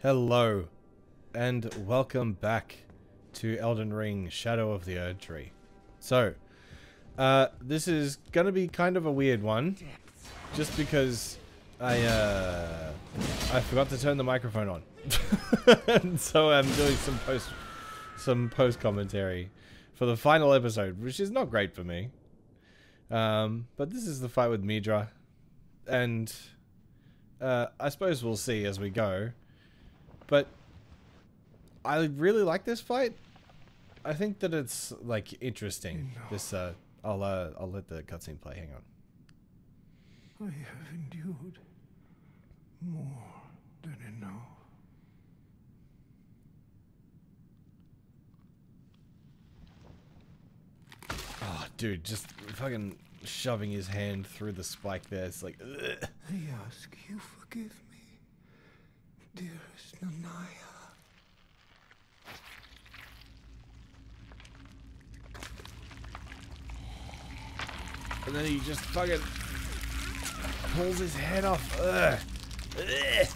Hello, and welcome back to Elden Ring Shadow of the Erdtree. So, this is gonna be kind of a weird one, just because I forgot to turn the microphone on. And so I'm doing some post commentary for the final episode, which is not great for me. But this is the fight with Midra, and I suppose we'll see as we go. But I really like this fight. I think that it's like interesting. This I'll let the cutscene play. Hang on. I have endured more than enough. Oh, dude, just fucking shoving his hand through the spike there. It's like, ugh. I ask you forgive me, dearest Nanaya. And then he just fucking pulls his head off. Ugh. Ugh.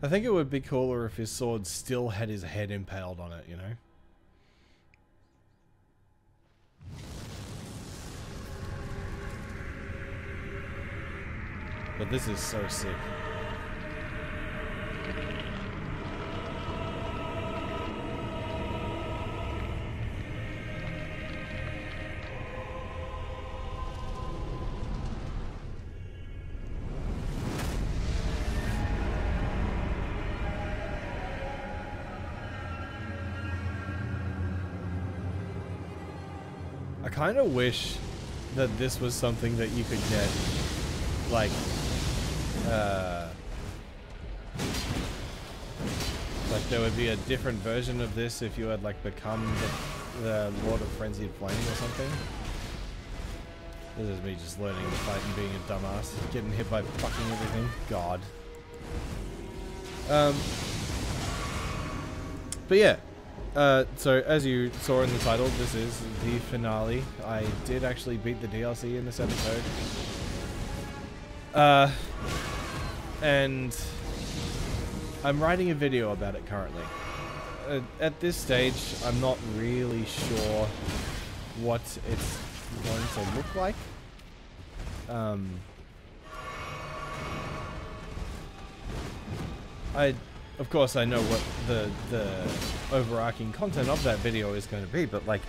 I think it would be cooler if his sword still had his head impaled on it, you know? But this is so sick. I kind of wish that this was something that you could get, like there would be a different version of this if you had like become the Lord of Frenzied Flame or something. This is me just learning to fight and being a dumbass, getting hit by fucking everything. God. But yeah. So as you saw in the title, this is the finale. I did actually beat the DLC in this episode. And I'm writing a video about it currently. At this stage, I'm not really sure what it's going to look like. Of course, I know what the overarching content of that video is going to be, but like,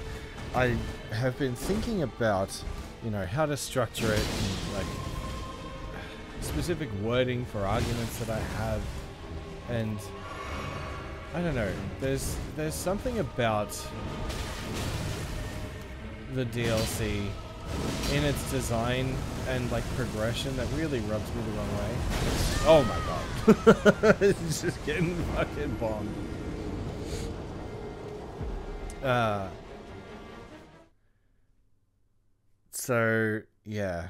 I have been thinking about, you know, how to structure it, and like specific wording for arguments that I have, and I don't know. There's something about the DLC in its design and like progression that really rubs me the wrong way. Oh my god. It's just getting fucking bombed. So yeah.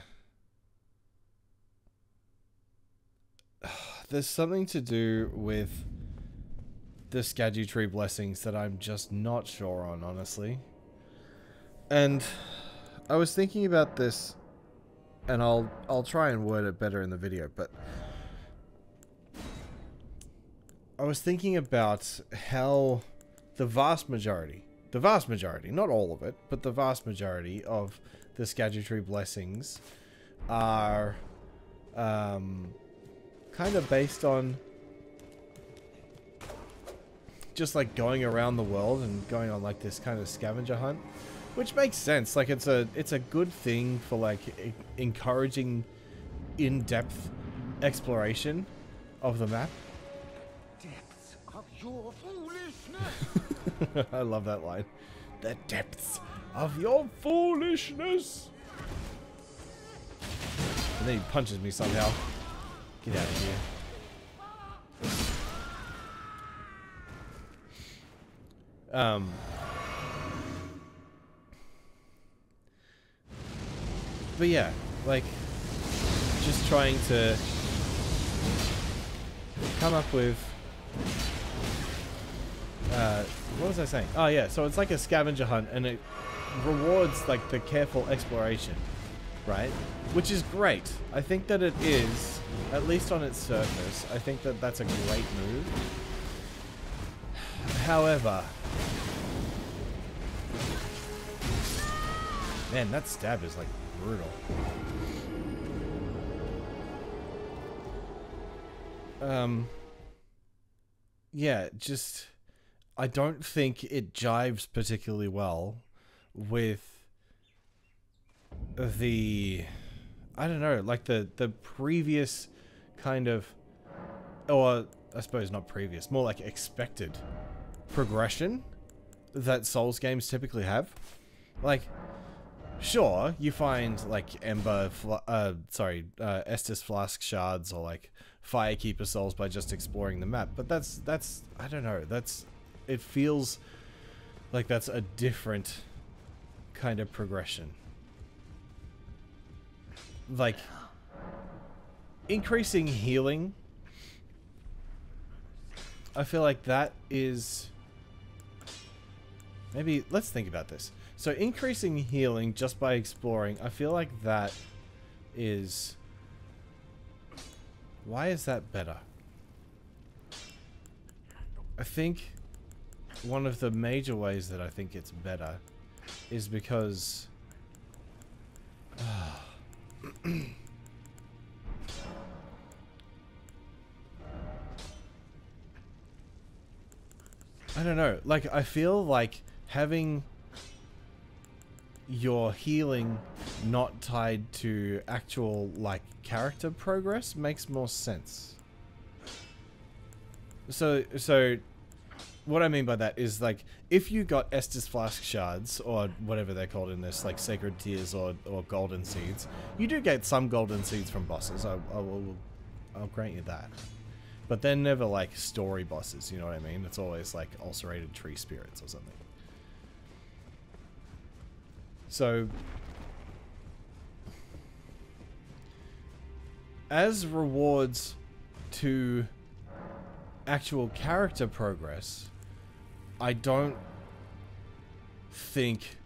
There's something to do with the Erdtree blessings that I'm just not sure on, honestly. And I was thinking about this, and I'll try and word it better in the video, but I was thinking about how the vast majority, not all of it, but the vast majority of the Erdtree blessings are kind of based on just like going around the world and going on like this kind of scavenger hunt, which makes sense. Like it's a good thing for like encouraging in-depth exploration of the map. Depths of your foolishness. I love that line. The depths of your foolishness. And then he punches me somehow. Get out of here. But yeah, like, just trying to come up with what was I saying? Oh yeah, so it's like a scavenger hunt, and it rewards like the careful exploration, right? Which is great. I think that it is, at least on its surface, I think that that's a great move. However, man, that stab is like brutal. Yeah, just, I don't think it jives particularly well with the, I don't know, like the previous kind of, or I suppose not previous, more like expected progression that Souls games typically have. Like, sure, you find like Estus Flask shards or like Firekeeper souls by just exploring the map, but that's I don't know, it feels like that's a different kind of progression. Like, increasing healing, I feel like that is, maybe let's think about this. So increasing healing just by exploring, I feel like that is, why is that better? I think one of the major ways that I think it's better is because I don't know, like I feel like having your healing not tied to actual like character progress makes more sense. So what I mean by that is, like, if you got Estus Flask shards, or whatever they're called in this, like sacred tears or golden seeds, you do get some golden seeds from bosses. I'll grant you that. But they're never like story bosses, you know what I mean? It's always like ulcerated tree spirits or something. So, as rewards to actual character progress, I don't think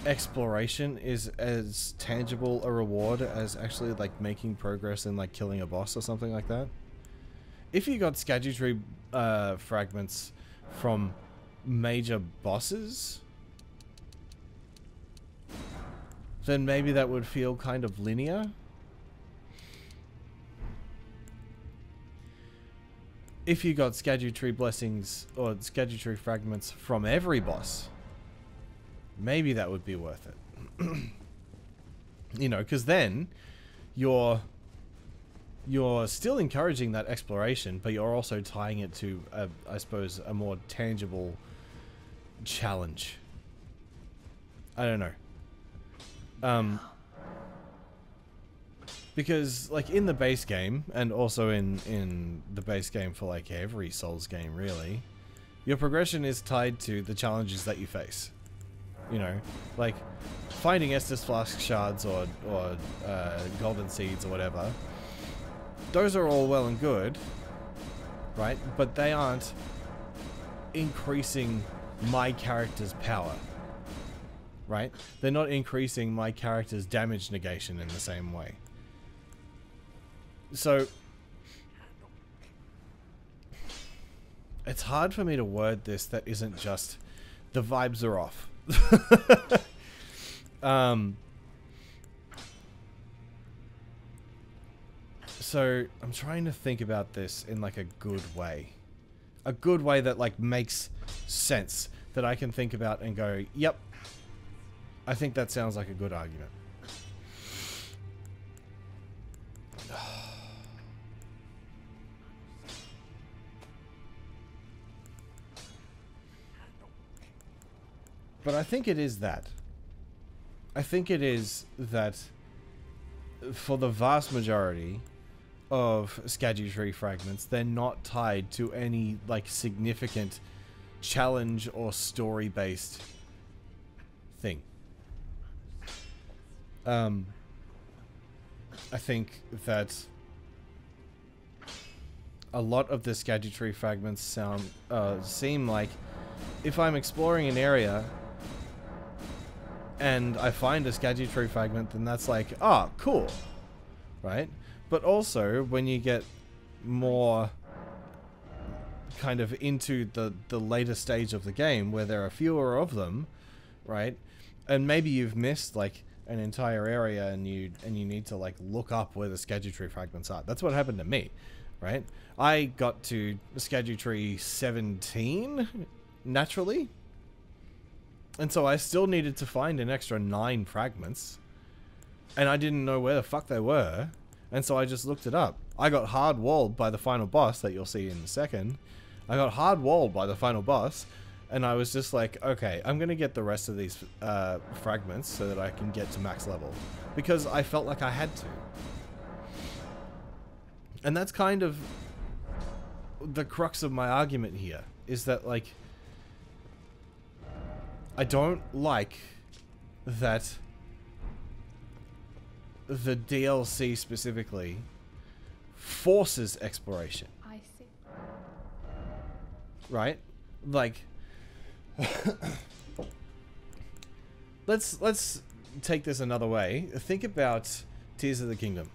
exploration is as tangible a reward as actually like making progress in like killing a boss or something like that. If you got Xander fragments from major bosses, then maybe that would feel kind of linear. If you got Xander blessings or Xander fragments from every boss, maybe that would be worth it. You know, because then you're still encouraging that exploration, but you're also tying it to, I suppose, a more tangible challenge. I don't know. Because, like, in the base game, and also in the base game for, like, every Souls game, really, your progression is tied to the challenges that you face. You know, like, finding Estus Flask shards or golden seeds or whatever, those are all well and good, right? But they aren't increasing my character's power, right? They're not increasing my character's damage negation in the same way. So, it's hard for me to word this that isn't just, the vibes are off. So, I'm trying to think about this in like a good way. A good way that like makes sense. That I can think about and go, yep, I think that sounds like a good argument. But I think it is that. I think it is that for the vast majority of Xander fragments, they're not tied to any like significant challenge or story-based thing. I think that a lot of the Erdtree fragments seem like if I'm exploring an area and I find a Erdtree fragment, then that's like, ah, cool, right? But also, when you get more kind of into the later stage of the game, where there are fewer of them, right? And maybe you've missed, like, an entire area and you need to, like, look up where the Erdtree fragments are. That's what happened to me, right? I got to Erdtree 17, naturally. And so I still needed to find an extra 9 fragments. And I didn't know where the fuck they were. And so I just looked it up. I got hard-walled by the final boss that you'll see in a second. I got hard-walled by the final boss. And I was just like, okay, I'm going to get the rest of these fragments so that I can get to max level. Because I felt like I had to. And that's kind of the crux of my argument here. Is that, like, I don't like that the DLC specifically forces exploration. I see. Right? Like, let's take this another way. Think about Tears of the Kingdom,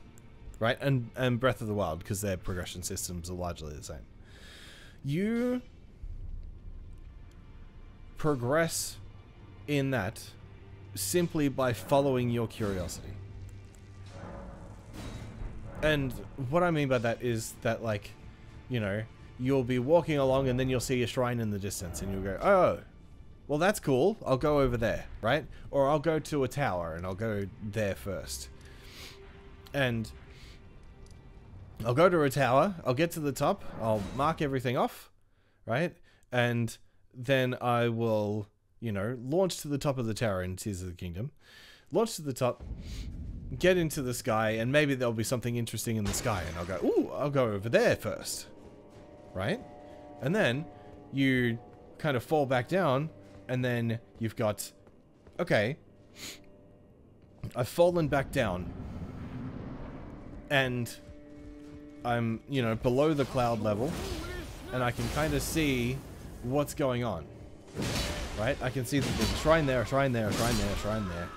right? And Breath of the Wild, because their progression systems are largely the same. You progress in that simply by following your curiosity. And what I mean by that is that, like, you know, you'll be walking along and then you'll see a shrine in the distance and you'll go, oh, well, that's cool. I'll go over there, right? Or I'll go to a tower and I'll go there first. And I'll go to a tower, I'll get to the top, I'll mark everything off, right? And then I will, you know, launch to the top of the tower in Tears of the Kingdom. Launch to the top, get into the sky, and maybe there'll be something interesting in the sky, and I'll go, ooh, I'll go over there first, right? And then you kind of fall back down, and then you've got, okay, I've fallen back down, and I'm, you know, below the cloud level, and I can kind of see what's going on, right? I can see that there's a shrine there, a shrine there, a shrine there, a shrine there.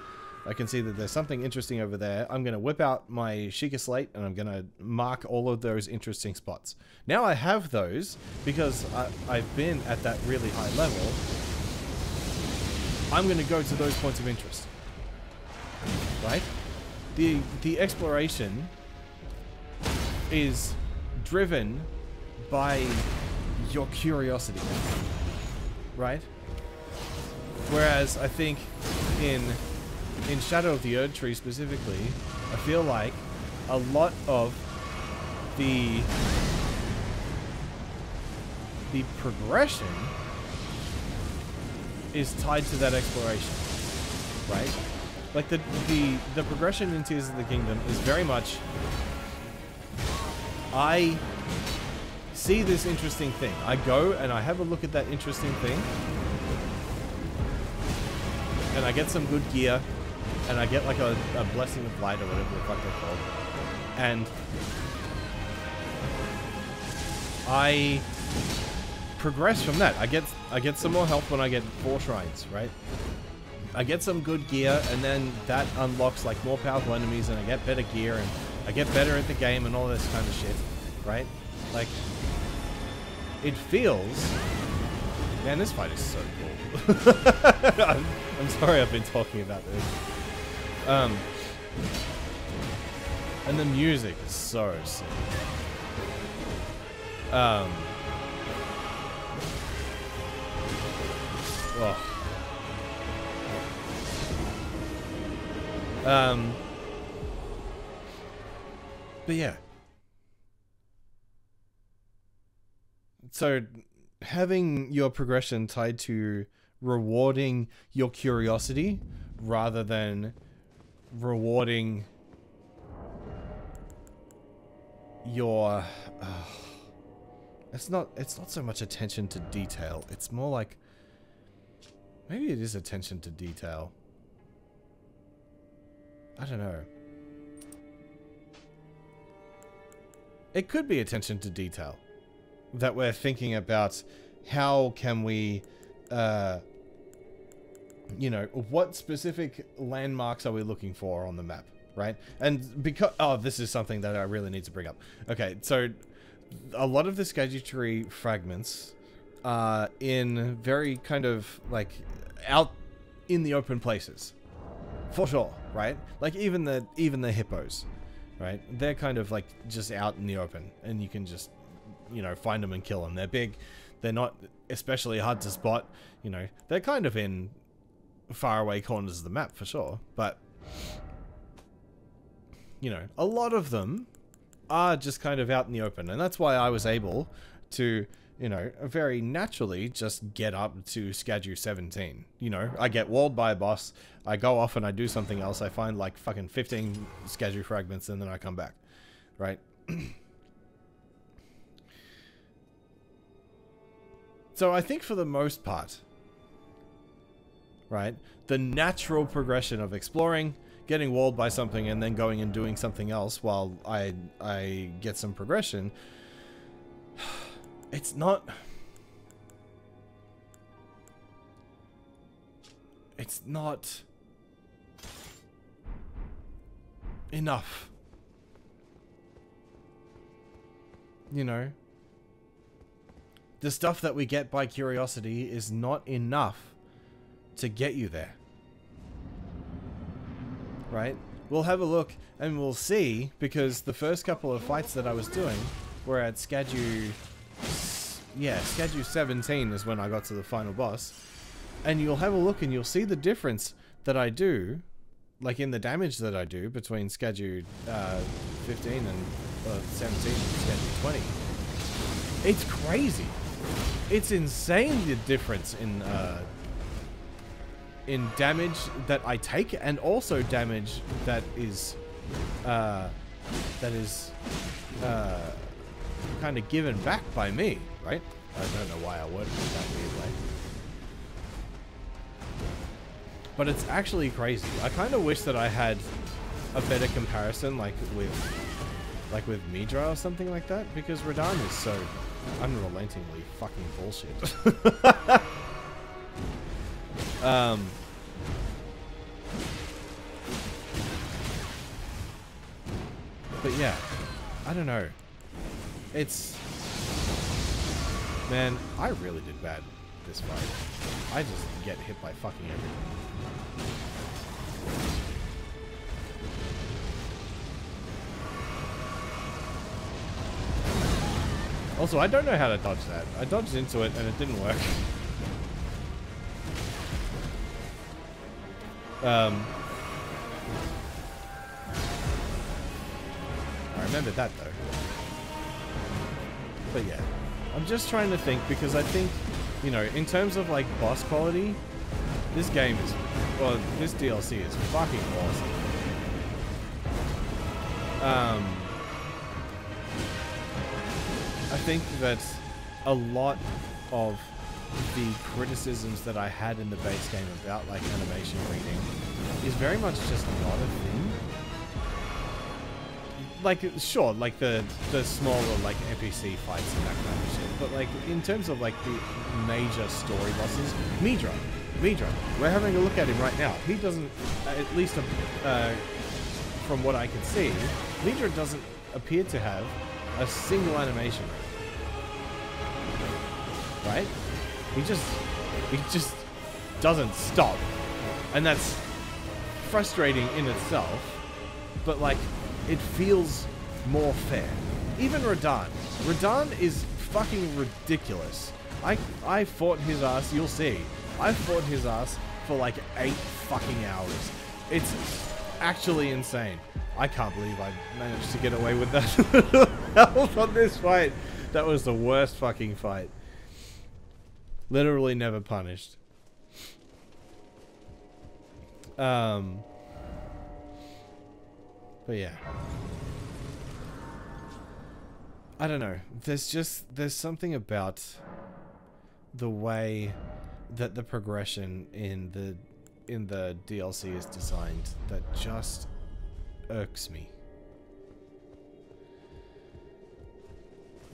I can see that there's something interesting over there. I'm going to whip out my Sheikah Slate and I'm going to mark all of those interesting spots. Now I have those because I've been at that really high level. I'm going to go to those points of interest, right? The exploration is driven by your curiosity, right? Whereas I think in Shadow of the Erdtree specifically, I feel like a lot of the progression is tied to that exploration, right? Like the progression in Tears of the Kingdom is very much, I see this interesting thing. I go and I have a look at that interesting thing, and I get some good gear, and I get like a blessing of light or whatever the fuck they're called, and I progress from that. I get some more health when I get 4 shrines, right? I get some good gear, and then that unlocks like more powerful enemies, and I get better gear, and I get better at the game, and all this kind of shit, right? Like, it feels... Man, this fight is so cool. I'm sorry I've been talking about this. And the music is so sick. Oh. But yeah. So having your progression tied to rewarding your curiosity rather than rewarding your it's not so much attention to detail, it's more like, maybe it is attention to detail, I don't know, it could be attention to detail, that we're thinking about how can we, you know, what specific landmarks are we looking for on the map, right? And because, oh, this is something that I really need to bring up. Okay, so a lot of the Erdtree fragments are in very kind of like out in the open places, for sure, right? Like even the hippos, right? They're kind of like just out in the open, and you can just, you know, find them and kill them. They're big. They're not especially hard to spot. You know, they're kind of in faraway corners of the map for sure. But, you know, a lot of them are just kind of out in the open. And that's why I was able to, you know, very naturally just get up to Erdtree 17. You know, I get walled by a boss. I go off and I do something else. I find like fucking 15 Erdtree fragments and then I come back. Right? So I think for the most part, right, the natural progression of exploring, getting walled by something, and then going and doing something else while I get some progression, it's not enough. You know? The stuff that we get by curiosity is not enough to get you there. Right? We'll have a look and we'll see, because the first couple of fights that I was doing were at Erdtree... yeah, Erdtree 17 is when I got to the final boss. And you'll have a look and you'll see the difference that I do, like in the damage that I do between Erdtree 15 and 17 and Erdtree 20. It's crazy. It's insane, the difference in damage that I take, and also damage that is kind of given back by me, right? I don't know why I worded it that weird way, but it's actually crazy. I kind of wish that I had a better comparison, like with Midra or something like that, because Radahn is so unrelentingly fucking bullshit. But yeah, I don't know. It's... man, I really did bad this fight. I just get hit by fucking everything. Also, I don't know how to dodge that. I dodged into it and it didn't work. I remember that though. But yeah, I'm just trying to think, because I think, you know, in terms of like boss quality, this game is, well, this DLC is fucking awesome. I think that a lot of the criticisms that I had in the base game about like animation reading is very much just not a thing. Like, sure, like the smaller like NPC fights and that kind of shit, but like in terms of like the major story bosses, Midra, we're having a look at him right now. He doesn't, at least from what I can see, Midra doesn't appear to have a single animation, right? He just doesn't stop, and that's frustrating in itself, but like it feels more fair. Even Radahn is fucking ridiculous. I fought his ass, you'll see. I fought his ass for like 8 fucking hours. It's actually insane. I can't believe I managed to get away with that health on this fight. That was the worst fucking fight. Literally never punished. But yeah. I don't know. There's something about the way that the progression in the DLC is designed that just irks me.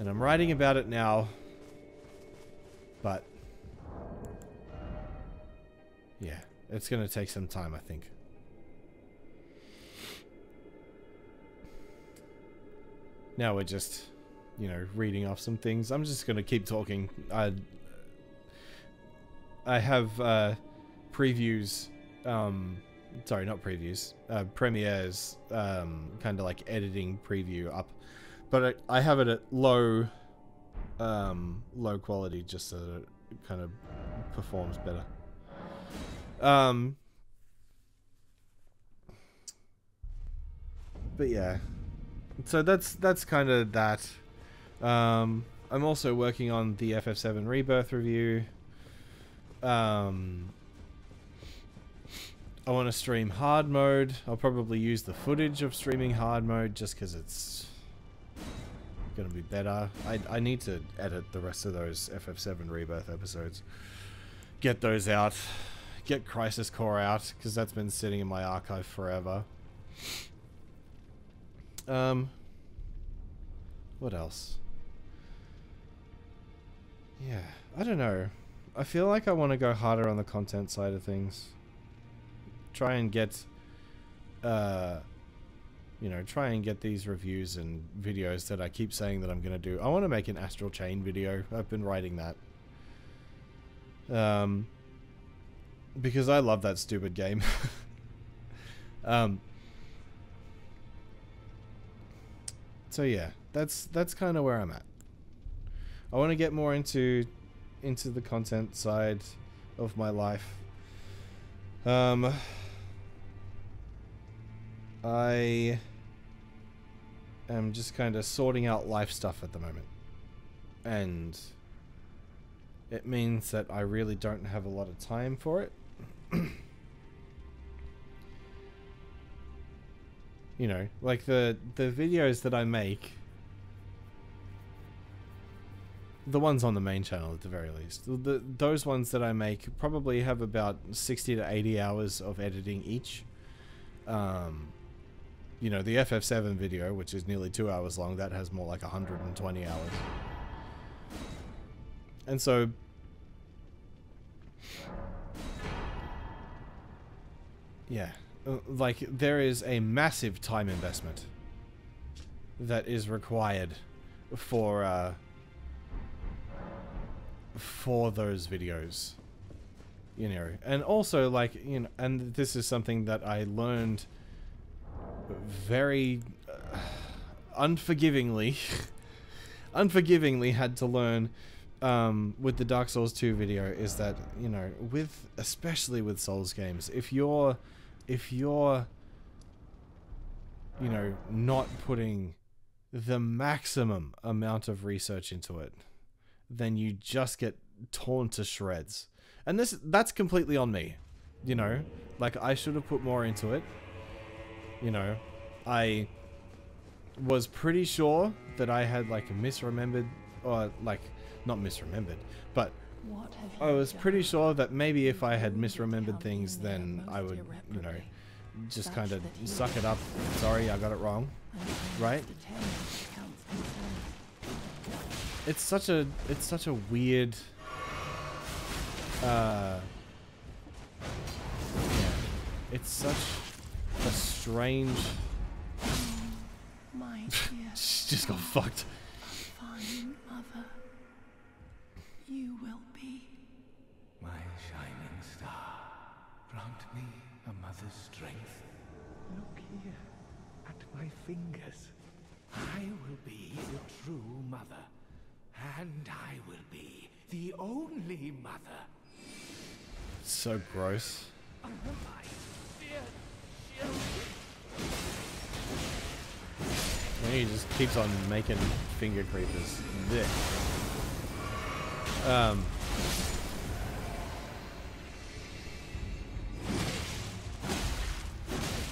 And I'm writing about it now. But yeah, it's going to take some time, I think. Now we're just, you know, reading off some things. I'm just going to keep talking. I have previews, sorry, not previews, Premiere's kind of like editing preview up. But I have it at low quality just so that it kind of performs better. But yeah, so that's kind of that. I'm also working on the FF7 Rebirth review. I want to stream hard mode. I'll probably use the footage of streaming hard mode just because it's gonna be better. I need to edit the rest of those FF7 Rebirth episodes. Get those out. Get Crisis Core out because that's been sitting in my archive forever. What else? Yeah, I don't know. I feel like I want to go harder on the content side of things. Try and get, you know, try and get these reviews and videos that I keep saying that I'm going to do. I want to make an Astral Chain video. I've been writing that. Because I love that stupid game. So yeah, that's kind of where I'm at. I want to get more into the content side of my life. I am just kind of sorting out life stuff at the moment. And it means that I really don't have a lot of time for it. You know, like the videos that I make, the ones on the main channel at the very least, those ones that I make probably have about 60 to 80 hours of editing each. You know, the FF7 video, which is nearly 2 hours long, that has more like 120 hours. And so yeah, like there is a massive time investment that is required for those videos, you know. And also, like, you know, and this is something that I learned very unforgivingly had to learn with the Dark Souls 2 video, is that, you know, especially with Souls games, if you're you know, not putting the maximum amount of research into it, then you just get torn to shreds. And that's completely on me, you know. Like, I should have put more into it. You know, I was pretty sure that I had, like, misremembered, or, like, not misremembered, but I was pretty sure that maybe if I had misremembered things, then I would, you know, just kind of suck it up. Sorry, I got it wrong. Right? It's such a weird, yeah, it's such a strange. She just got fucked. Fine mother, you will be. My shining star, grant me a mother's strength. Look here, at my fingers. I will be the true mother, and I will be the only mother. So gross. My dear children. And he just keeps on making finger creepers. Blech.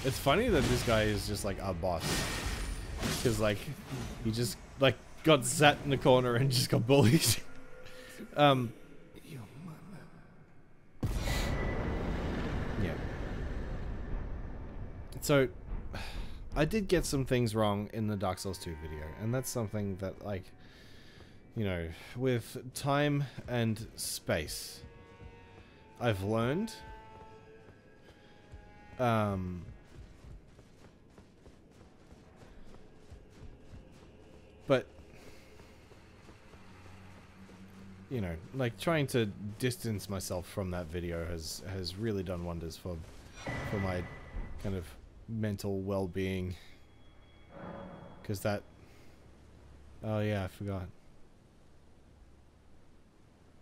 It's funny that this guy is just like our boss, because like he just like got sat in the corner and just got bullied. Your mother. Yeah. So I did get some things wrong in the Dark Souls 2 video, and that's something that, like, you know, with time and space, I've learned but you know, like trying to distance myself from that video has really done wonders for my kind of mental well-being, because that, oh yeah, I forgot.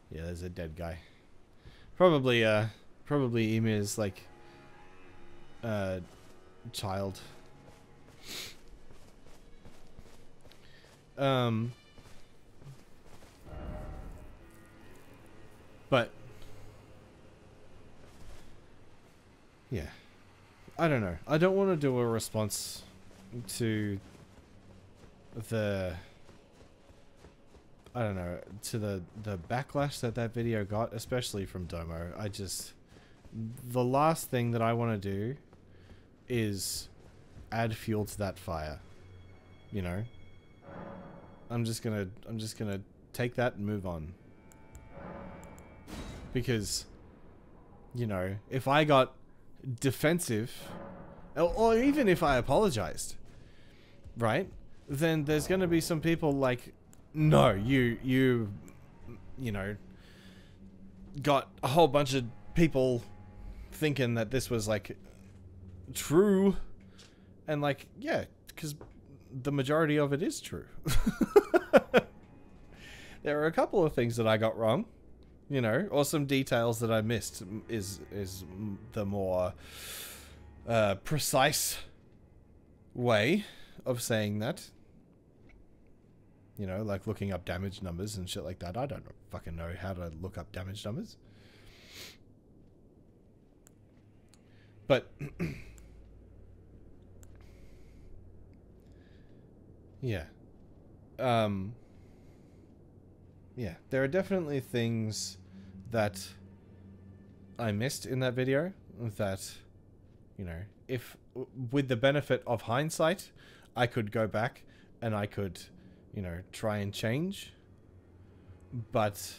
Yeah, there's a dead guy. Probably Emir's like child. But yeah, I don't know. I don't want to do a response to the, I don't know, to the backlash that video got, especially from Domo. I just, the last thing that I want to do is add fuel to that fire. You know? I'm just gonna take that and move on. Because, you know, if I got defensive, or even if I apologized, right? Then there's gonna be some people like, no, you know, got a whole bunch of people thinking that this was like true, and like, yeah, because the majority of it is true. There are a couple of things that I got wrong, you know, or some details that I missed is the more precise way of saying that. You know, like looking up damage numbers and shit like that. I don't fucking know how to look up damage numbers. But yeah. Yeah, there are definitely things that I missed in that video that, you know, if with the benefit of hindsight, I could go back and I could, you know, try and change. But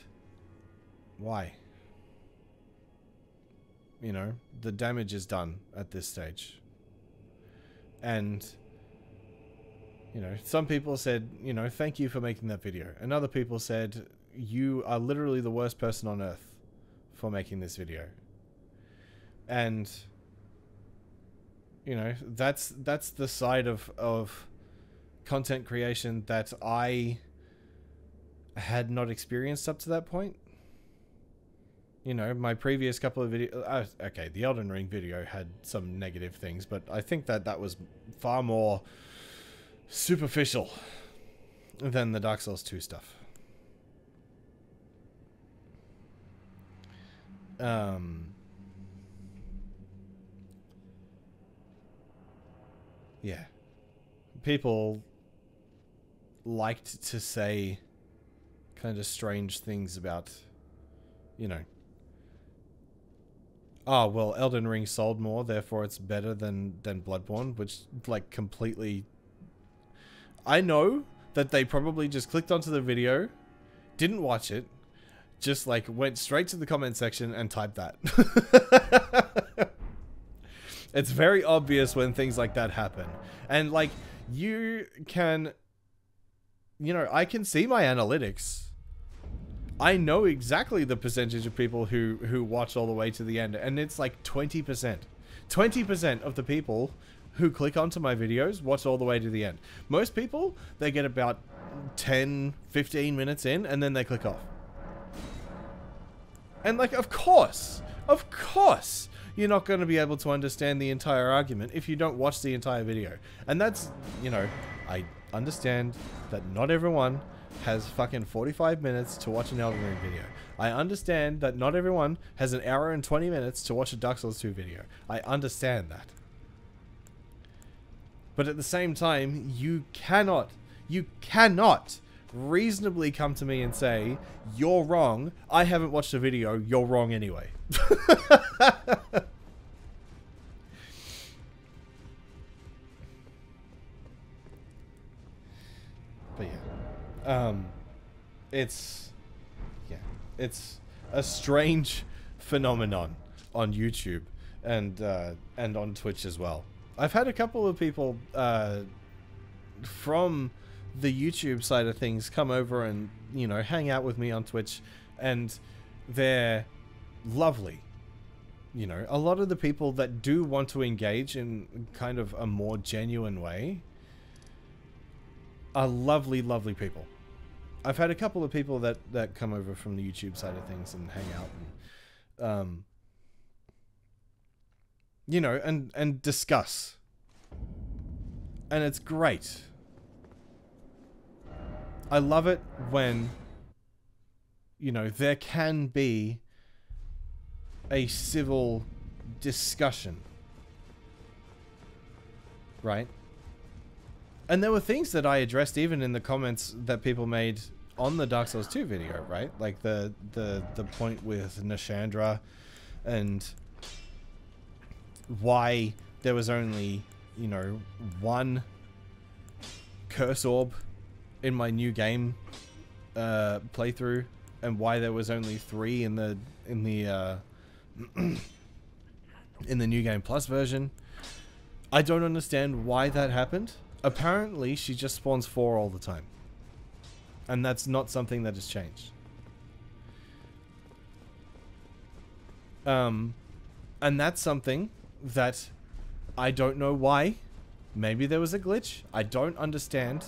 why? You know, the damage is done at this stage. And, you know, some people said, you know, thank you for making that video. And other people said, you are literally the worst person on earth for making this video. And, you know, that's the side of content creation that I had not experienced up to that point. You know, my previous couple of videos, okay, the Elden Ring video had some negative things, but I think that was far more superficial than the Dark Souls 2 stuff. Yeah. People liked to say kind of strange things about, you know, oh, well, Elden Ring sold more, therefore it's better than Bloodborne, which, like, completely... I know that they probably just clicked onto the video, didn't watch it, just, like, went straight to the comment section and typed that. It's very obvious when things like that happen. And, like, you can... You know, I can see my analytics. I know exactly the percentage of people who watch all the way to the end, and it's like 20%. 20% of the people who click onto my videos watch all the way to the end. Most people, they get about 10, 15 minutes in, and then they click off. And like, of course, you're not going to be able to understand the entire argument if you don't watch the entire video. And that's, you know, I understand that not everyone has fucking 45 minutes to watch an Elden Ring video. I understand that not everyone has an hour and 20 minutes to watch a Dark Souls 2 video. I understand that. But at the same time, you cannot reasonably come to me and say, you're wrong, I haven't watched the video, you're wrong anyway. But yeah. it's a strange phenomenon on YouTube and on Twitch as well. I've had a couple of people from the YouTube side of things come over and, you know, hang out with me on Twitch, and they're lovely. You know, a lot of the people that do want to engage in kind of a more genuine way are lovely, lovely people. I've had a couple of people that come over from the YouTube side of things and hang out and, you know, and discuss. And it's great. I love it when, you know, there can be a civil discussion. Right? And there were things that I addressed even in the comments that people made on the Dark Souls 2 video, right? Like the point with Xander and why there was only, you know, one curse orb in my new game playthrough, and why there was only 3 in the in the New Game Plus version. I don't understand why that happened. Apparently, she just spawns 4 all the time. And that's not something that has changed. And that's something that I don't know why. Maybe there was a glitch. I don't understand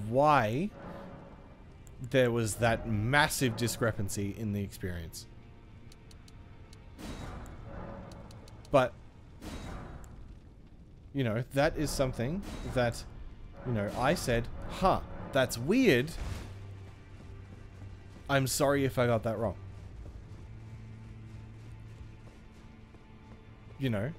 why there was that massive discrepancy in the experience. But, you know, that is something that, you know, I said, huh, that's weird. I'm sorry if I got that wrong. You know?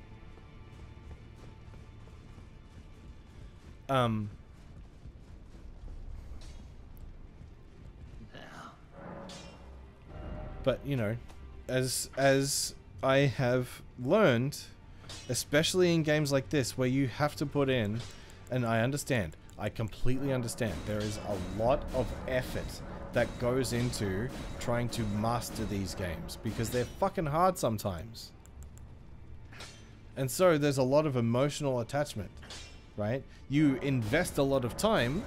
But, you know, as I have learned, especially in games like this where you have to put in, and I understand, I completely understand, there is a lot of effort that goes into trying to master these games because they're fucking hard sometimes. And so there's a lot of emotional attachment, right? You invest a lot of time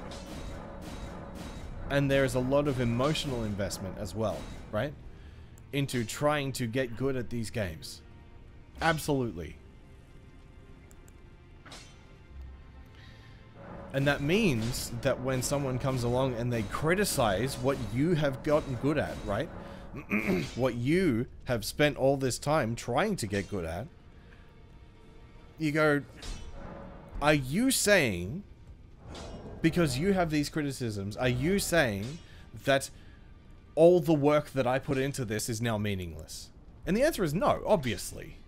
and there's a lot of emotional investment as well, right? Into trying to get good at these games. Absolutely. And that means that when someone comes along and they criticize what you have gotten good at, right? What you have spent all this time trying to get good at, you go, are you saying, because you have these criticisms, are you saying that all the work that I put into this is now meaningless? And the answer is no, obviously.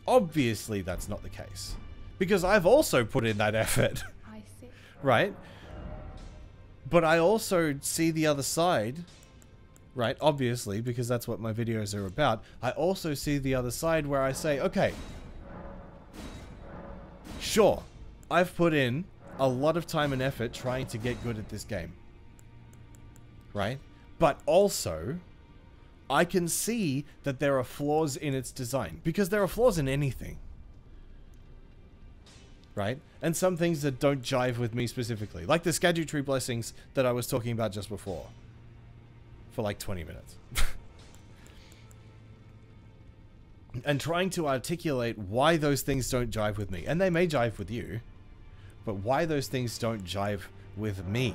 Obviously that's not the case. Because I've also put in that effort. I see. Right? But I also see the other side, right? Obviously, because that's what my videos are about. I also see the other side where I say, okay, sure, I've put in a lot of time and effort trying to get good at this game. Right? But also, I can see that there are flaws in its design. Because there are flaws in anything. Right? And some things that don't jive with me specifically. Like the Erdtree blessings that I was talking about just before. For like 20 minutes. And trying to articulate why those things don't jive with me. And they may jive with you. But why those things don't jive with me.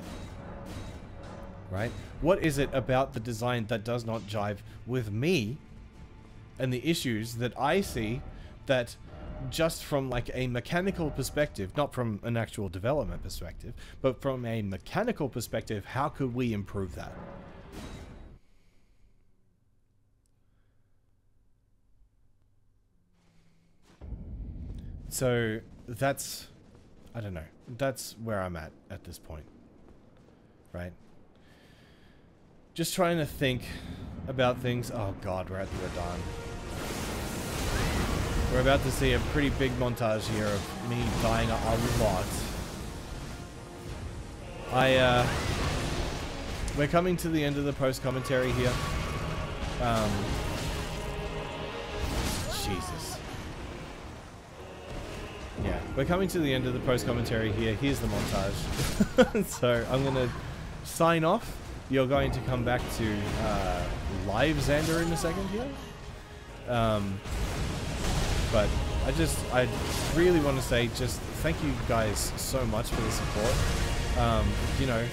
Right? What is it about the design that does not jive with me? And the issues that I see that just from like a mechanical perspective, not from an actual development perspective, but from a mechanical perspective, how could we improve that? So that's, I don't know, that's where I'm at this point, right? Just trying to think about things. Oh god, we're at the Radahn. We're about to see a pretty big montage here of me dying a lot. we're coming to the end of the post-commentary here. Jesus. Yeah, we're coming to the end of the post-commentary here. Here's the montage. So I'm going to sign off. You're going to come back to live Xander in a second here. But I really want to say just thank you guys so much for the support. You know,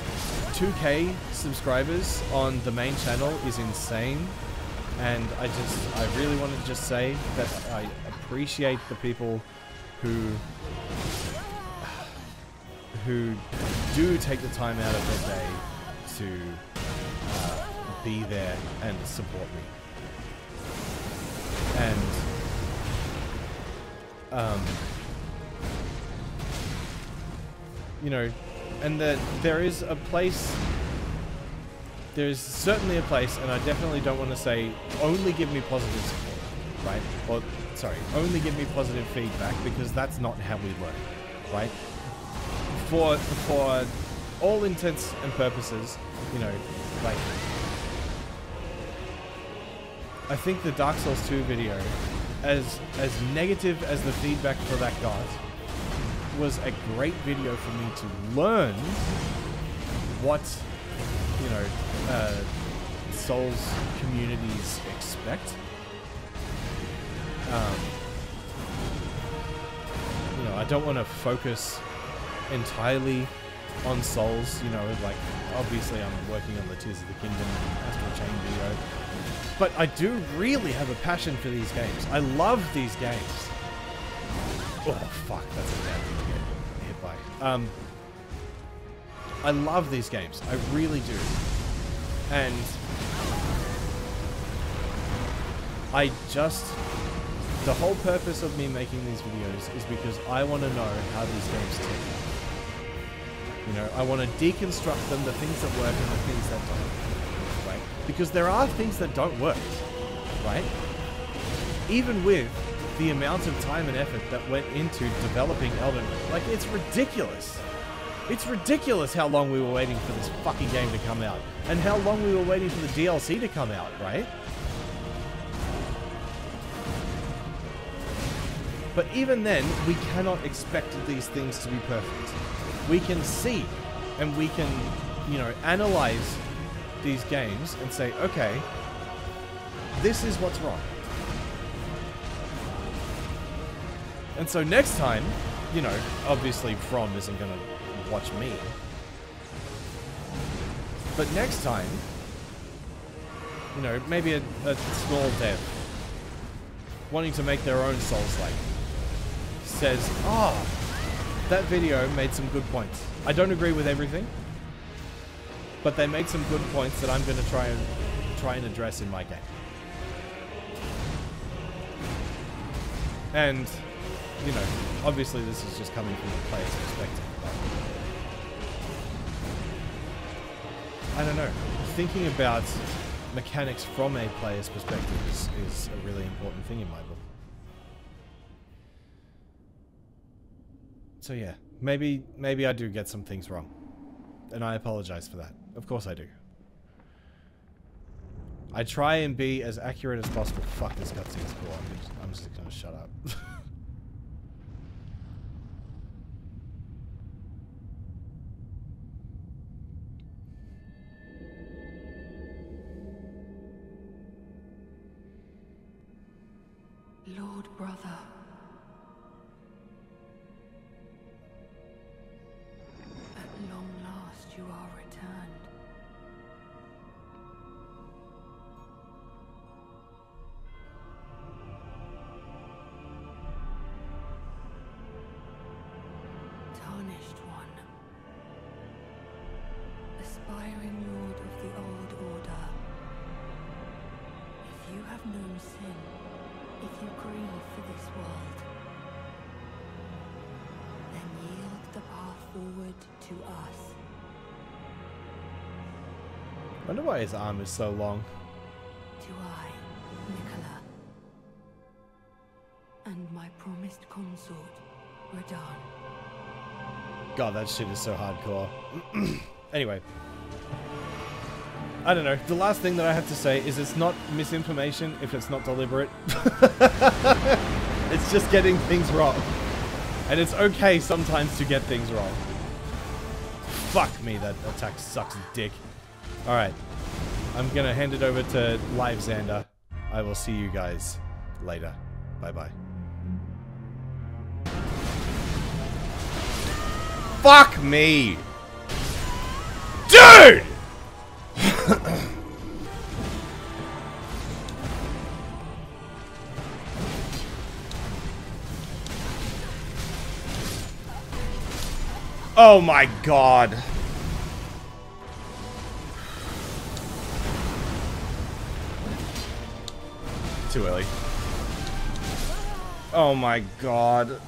2K subscribers on the main channel is insane. And I really want to just say that I appreciate the people who do take the time out of their day to be there and support me. And you know, and that there is a place, there's certainly a place, and I definitely don't want to say only give me positive support, right? Or sorry, only give me positive feedback, because that's not how we learn, right? For all intents and purposes, you know, like, I think the Dark Souls 2 video, as negative as the feedback for that got, was a great video for me to learn what, you know, Souls communities expect. You know, I don't want to focus entirely on Souls, you know, like, obviously I'm working on the Tears of the Kingdom and Astral Chain video, but I do really have a passion for these games. I love these games. Oh, fuck, that's a bad thing to get hit by. I love these games. I really do. And the whole purpose of me making these videos is because I want to know how these games tick. You know, I want to deconstruct them, the things that work and the things that don't, right? Because there are things that don't work, right? Even with the amount of time and effort that went into developing Elden Ring. Like, it's ridiculous. It's ridiculous how long we were waiting for this fucking game to come out. And how long we were waiting for the DLC to come out, right? But even then, we cannot expect these things to be perfect. We can see, and we can, you know, analyze these games and say, okay, this is what's wrong. And so next time, you know, obviously From isn't going to watch me. But next time, you know, maybe a small dev wanting to make their own Souls-like says, oh, that video made some good points. I don't agree with everything, but they made some good points that I'm going to try and address in my game. And, you know, obviously this is just coming from the player's perspective. I don't know. Thinking about mechanics from a player's perspective is a really important thing in my book. So yeah, maybe I do get some things wrong. And I apologize for that. Of course I do. I try and be as accurate as possible. Fuck, this cutscene's cool. I'm just gonna shut up. Lord brother. At long last you are returned. Tarnished one. Aspiring lord of the old order. If you have known sin, if you grieve for this world, then yield the path forward to us. I wonder why his arm is so long. To I, Nicola, and my promised consort, Radahn. God, that shit is so hardcore. Anyway. I don't know. The last thing that I have to say is it's not misinformation if it's not deliberate. It's just getting things wrong. And it's okay sometimes to get things wrong. Fuck me, that attack sucks dick. Alright. I'm gonna hand it over to live Xander. I will see you guys later. Bye-bye. Fuck me! Dude! Oh my god. Too early. Oh my god.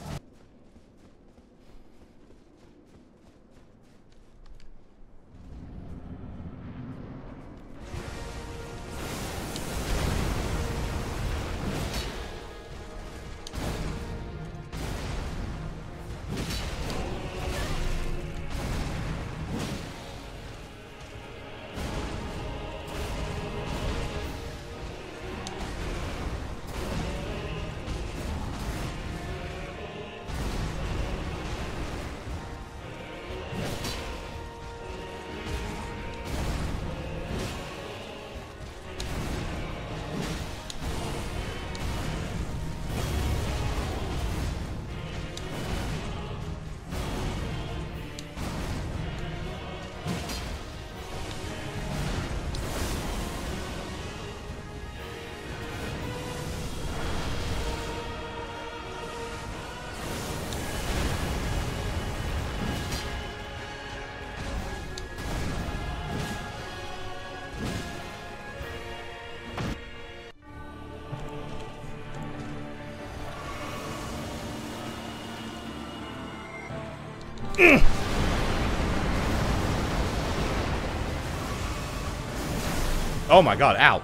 Oh my god, ow.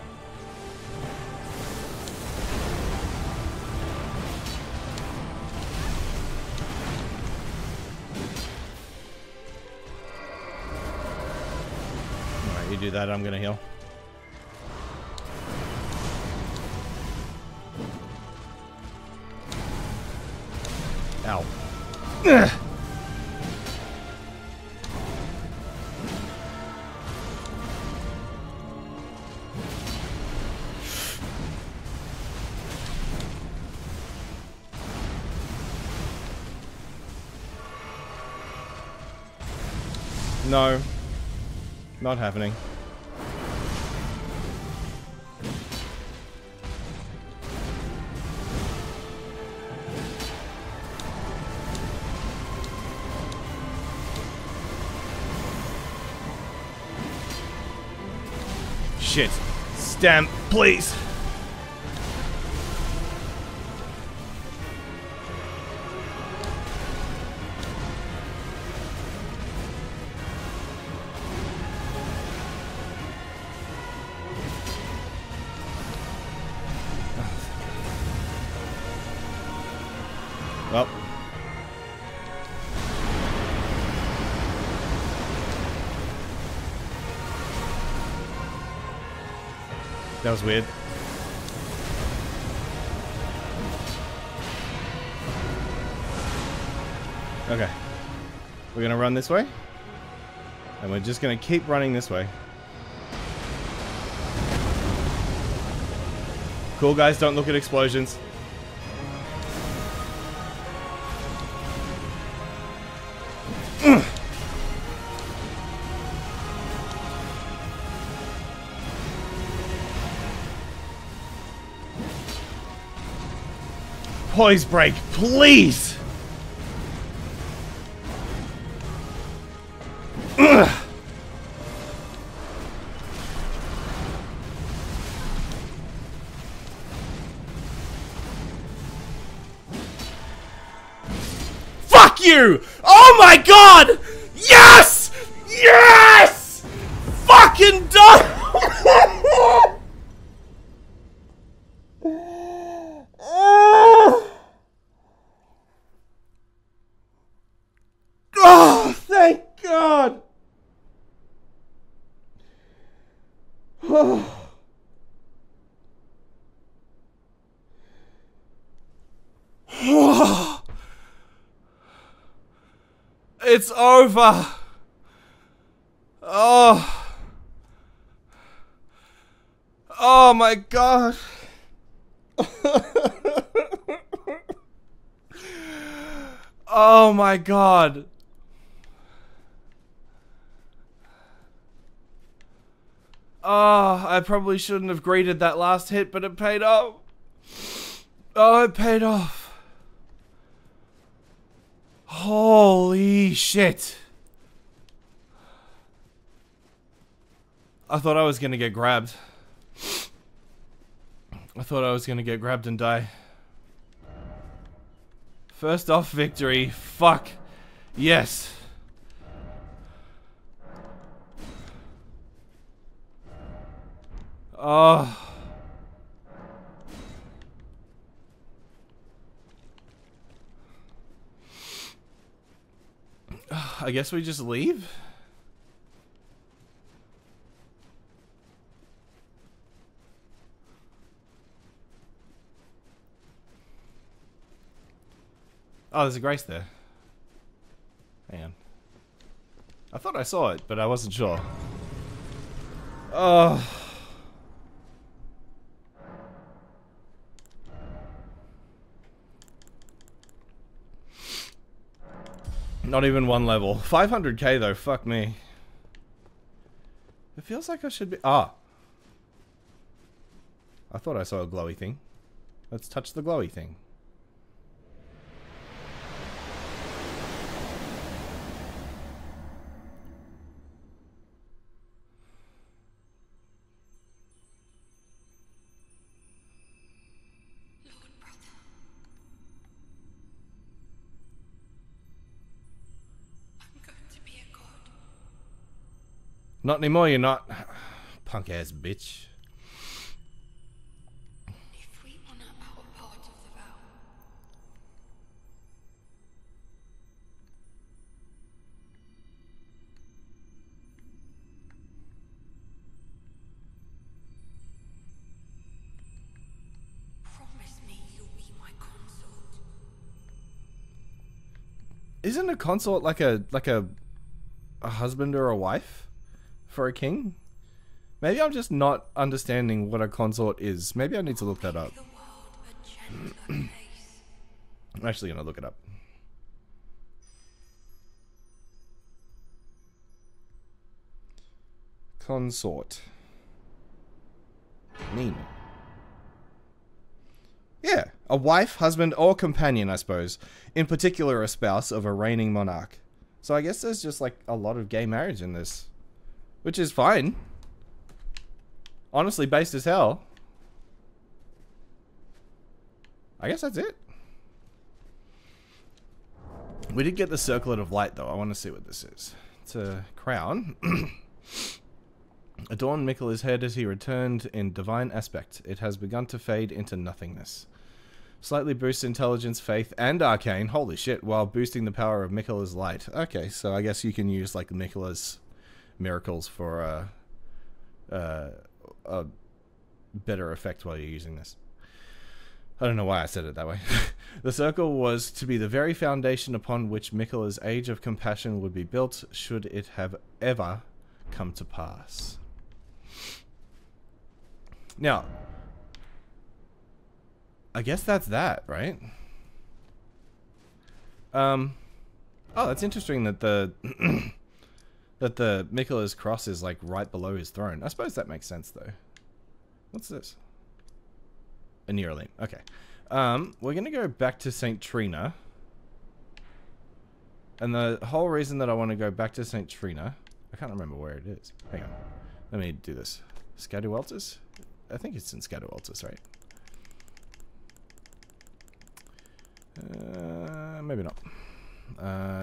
Alright, you do that, I'm gonna heal. Ow. Ugh. No. Not happening. Shit. Stamp, please. Well. That was weird. Okay. We're gonna run this way. And we're just gonna keep running this way. Cool guys, don't look at explosions. Poise break, please! Ugh. Fuck you! Oh my god! Yes! Yes! Fucking done! Oh, thank God! Oh! It's over! Oh! Oh my god! Oh my god! Oh, I probably shouldn't have greeted that last hit, but it paid off. Oh, it paid off. Holy shit. I thought I was gonna get grabbed. I thought I was gonna get grabbed and die. First off victory. Fuck. Yes. Oh. I guess we just leave? Oh, there's a grace there. Hang on. I thought I saw it, but I wasn't sure. Oh. Not even one level. 500k though, fuck me. It feels like I should be... Ah. I thought I saw a glowy thing. Let's touch the glowy thing. Not anymore, you're not. Punk ass bitch. If we honor our part of the vow, promise me you'll be my consort. Isn't a consort like a husband or a wife for a king? Maybe I'm just not understanding what a consort is. Maybe I need to look that up. I'm actually gonna look it up. Consort. Mean. Yeah, a wife, husband, or companion, I suppose. In particular, a spouse of a reigning monarch. So I guess there's just like a lot of gay marriage in this. Which is fine. Honestly, based as hell. I guess that's it. We did get the Circlet of Light, though. I want to see what this is. It's a crown. Adorn Mikkela's head as he returned in divine aspect. It has begun to fade into nothingness. Slightly boosts intelligence, faith, and arcane. Holy shit, while boosting the power of Mikkela's light. Okay, so I guess you can use, like, Mikkela's miracles for a better effect while you're using this. I don't know why I said it that way. The circle was to be the very foundation upon which Mikkela's age of compassion would be built, should it have ever come to pass. Now, I guess that's that, right? Oh, that's interesting that the that the Mikkela's cross is like right below his throne. I suppose that makes sense though. What's this? A Neuralink. Okay. We're gonna go back to St. Trina. And the whole reason that I want to go back to St. Trina, I can't remember where it is. Hang on. Let me do this. Scatterwelters? I think it's in Scatterwelters, right? Maybe not.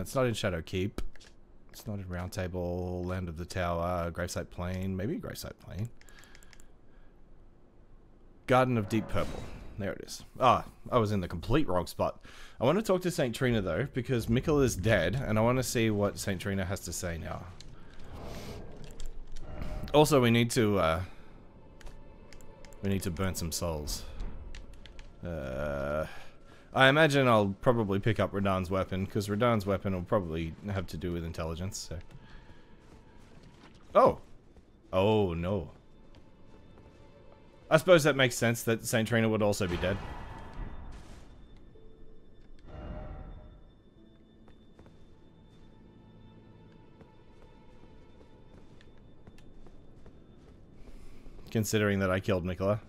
It's not in Shadow Keep. It's not in Round Table, Land of the Tower, Gravesite Plain. Maybe Gravesite Plain. Garden of Deep Purple. There it is. Ah, I was in the complete wrong spot. I want to talk to St. Trina though, because Mikkela is dead, and I want to see what St. Trina has to say now. Also, we need to burn some souls. I imagine I'll probably pick up Radahn's weapon, because Radahn's weapon will probably have to do with intelligence, so... Oh! Oh, no. I suppose that makes sense that Saint Trina would also be dead. Considering that I killed Mikola.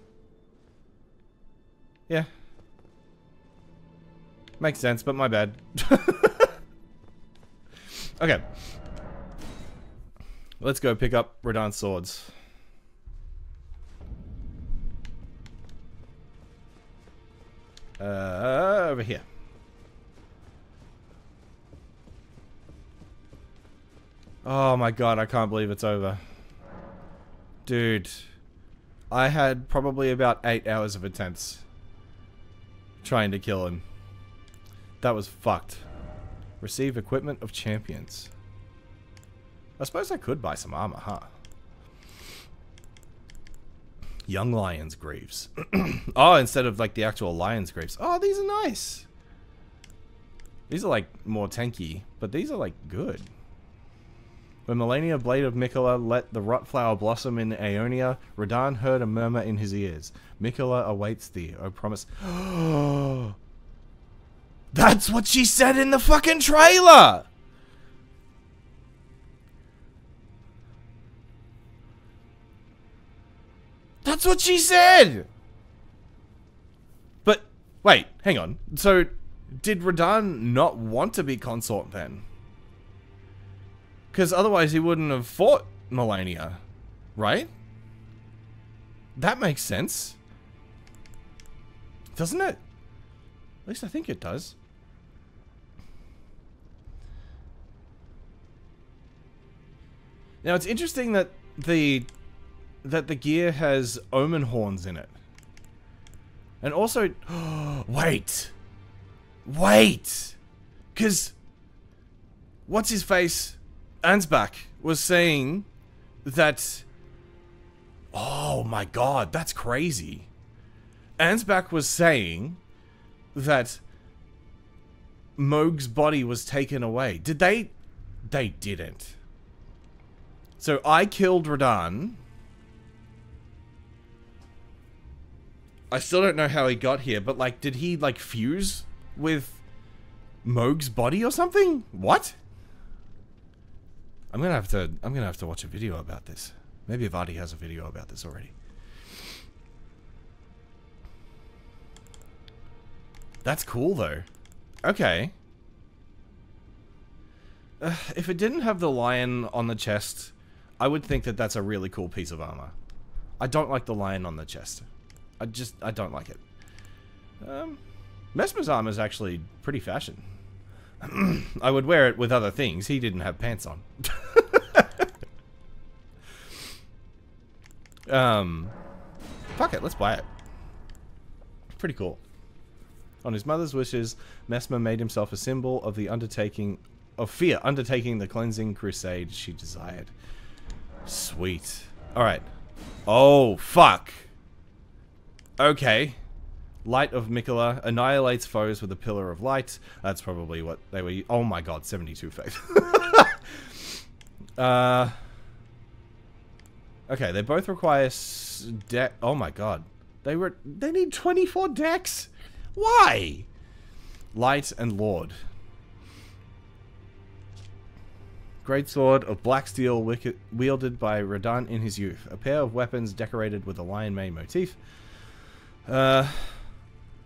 Yeah. Makes sense, but my bad. Okay. Let's go pick up Radahn's swords. Over here. Oh my god, I can't believe it's over. Dude. I had probably about 8 hours of attempts trying to kill him. That was fucked. Receive equipment of champions. I suppose I could buy some armor, huh? Young Lion's Greaves. Oh, instead of like the actual Lion's Greaves. Oh, these are nice. These are like more tanky, but these are like good. When Melania, blade of Mikola, let the rot flower blossom in Aeonia, Radahn heard a murmur in his ears. Mikola awaits thee, oh promise. That's what she said in the fucking trailer! That's what she said! But, wait, hang on. So, did Radahn not want to be consort then? Because otherwise he wouldn't have fought Melania, right? That makes sense. Doesn't it? At least I think it does. Now it's interesting that the gear has omen horns in it. And also, wait. Because what's his face? Ansbach was saying that... Oh my god, that's crazy. Ansbach was saying that Mohg's body was taken away. Did they? They didn't. So I killed Radahn. I still don't know how he got here, but like, did he like fuse with Mohg's body or something? What? I'm gonna have to watch a video about this. Maybe Vadi has a video about this already. That's cool though. Okay. If it didn't have the lion on the chest, I would think that that's a really cool piece of armor. I don't like the lion on the chest. I don't like it. Messmer's armor is actually pretty fashion. I would wear it with other things. He didn't have pants on. Fuck it, let's buy it. Pretty cool. On his mother's wishes, Messmer made himself a symbol of the undertaking of fear, undertaking the cleansing crusade she desired. Sweet. Alright. Oh, fuck. Okay. Light of Mikola annihilates foes with a pillar of light. That's probably what they were. Oh my god, 72 faith. Okay, they both require oh my god. They need 24 decks. Why? Light and Lord. Greatsword of black steel wielded by Radahn in his youth. A pair of weapons decorated with a lion mane motif.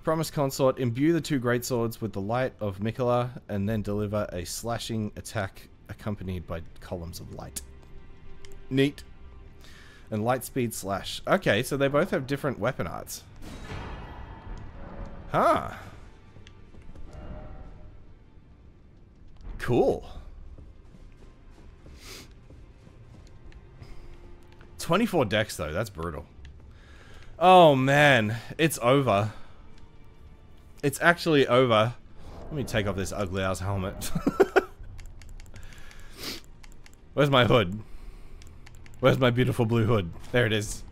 Promise consort, imbue the two greatswords with the light of Mikola and then deliver a slashing attack accompanied by columns of light. Neat. And light speed slash. Okay, so they both have different weapon arts. Huh. Cool. 24 decks though, that's brutal. Oh man, it's over. It's actually over. Let me take off this ugly ass helmet. Where's my hood? Where's my beautiful blue hood? There it is.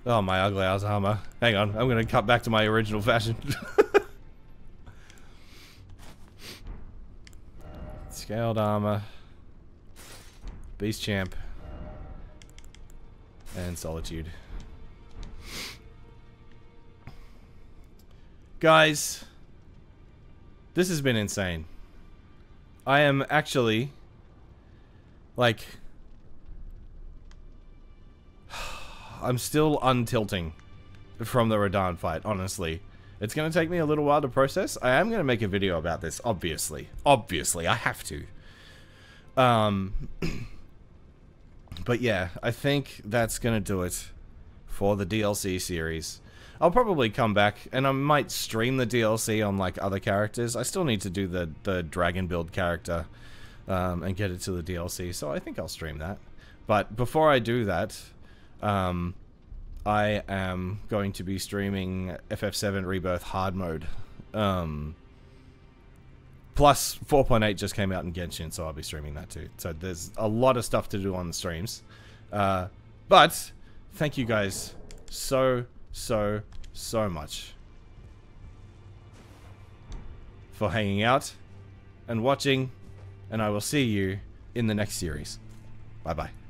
Oh, my ugly ass armor. Hang on, I'm gonna cut back to my original fashion. Scaled armor. Beast champ. And solitude. Guys, this has been insane. I am actually, like, I'm still untilting from the Radahn fight, honestly. It's going to take me a little while to process. I am going to make a video about this, obviously. Obviously, I have to. But yeah, I think that's going to do it for the DLC series. I'll probably come back, and I might stream the DLC on, like, other characters. I still need to do the dragon build character, and get it to the DLC, so I think I'll stream that. But before I do that, I am going to be streaming FF7 Rebirth Hard Mode. Plus, 4.8 just came out in Genshin, so I'll be streaming that too. So there's a lot of stuff to do on the streams. But, thank you guys so much for hanging out and watching, and I will see you in the next series. Bye bye.